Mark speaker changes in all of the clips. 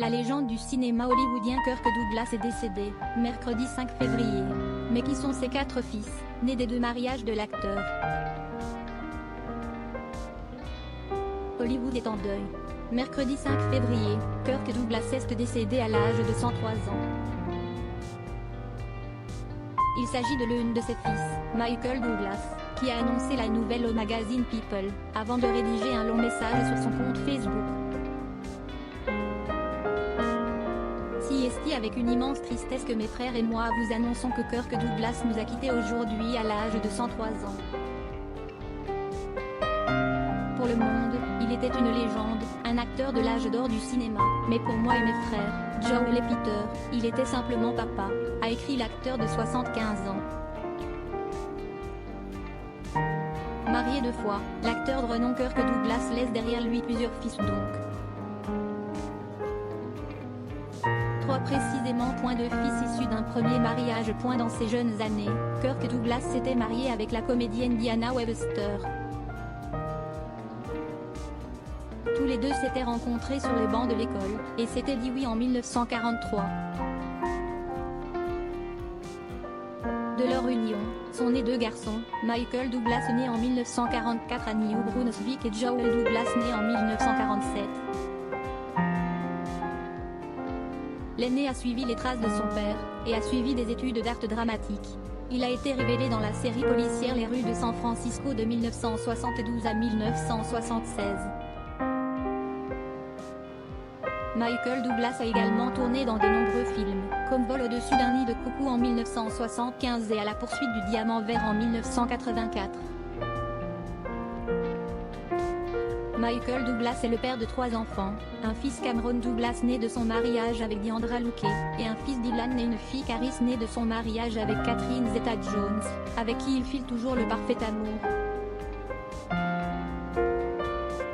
Speaker 1: La légende du cinéma hollywoodien Kirk Douglas est décédé, mercredi 5 février. Mais qui sont ses 4 fils, nés des 2 mariages de l'acteur? Hollywood est en deuil. Mercredi 5 février, Kirk Douglas est décédé à l'âge de 103 ans. Il s'agit de l'un de ses fils, Michael Douglas, qui a annoncé la nouvelle au magazine People, avant de rédiger un long message sur son compte Facebook. Si est avec une immense tristesse que mes frères et moi vous annonçons que Kirk Douglas nous a quittés aujourd'hui à l'âge de 103 ans. Pour le monde, il était une légende, un acteur de l'âge d'or du cinéma, mais pour moi et mes frères, Joel et Peter, il était simplement papa, a écrit l'acteur de 75 ans. Marié 2 fois, l'acteur de renom Kirk Douglas laisse derrière lui plusieurs fils donc. 3 précisément. 2 fils issus d'un premier mariage. Dans ses jeunes années, Kirk Douglas s'était marié avec la comédienne Diana Webster. Tous les deux s'étaient rencontrés sur les bancs de l'école, et s'étaient dit oui en 1943. De leur union, sont nés 2 garçons, Michael Douglas né en 1944 à New Brunswick et Joel Douglas né en 1947. L'aîné a suivi les traces de son père, et a suivi des études d'art dramatique. Il a été révélé dans la série policière Les rues de San Francisco de 1972 à 1976. Michael Douglas a également tourné dans de nombreux films, comme Vol au-dessus d'un nid de coucou en 1975 et À la poursuite du diamant vert en 1984. Michael Douglas est le père de 3 enfants, un fils Cameron Douglas né de son mariage avec Diandra Luque, et un fils Dylan et une fille Caris née de son mariage avec Catherine Zeta-Jones, avec qui il file toujours le parfait amour.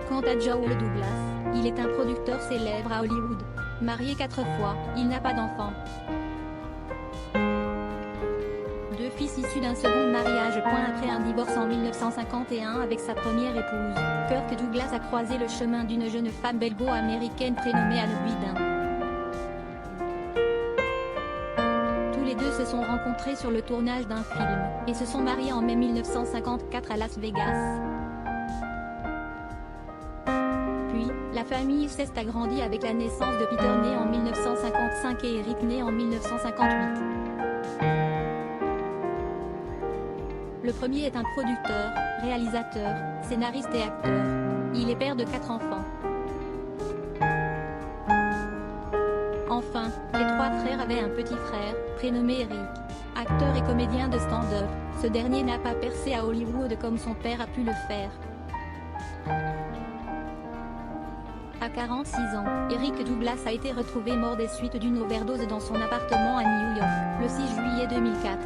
Speaker 1: Quant à Joel Douglas, il est un producteur célèbre à Hollywood. Marié 4 fois, il n'a pas d'enfant. 2 fils issus d'un second mariage. Après un divorce en 1951 avec sa première épouse, Kirk Douglas a croisé le chemin d'une jeune femme belgo-américaine prénommée Anne Guidin. Tous les 2 se sont rencontrés sur le tournage d'un film, et se sont mariés en mai 1954 à Las Vegas. La famille s'est agrandie avec la naissance de Peter né en 1955 et Eric né en 1958. Le premier est un producteur, réalisateur, scénariste et acteur. Il est père de 4 enfants. Enfin, les 3 frères avaient un petit frère, prénommé Eric. Acteur et comédien de stand-up, ce dernier n'a pas percé à Hollywood comme son père a pu le faire. À 46 ans, Eric Douglas a été retrouvé mort des suites d'une overdose dans son appartement à New York, le 6 juillet 2004.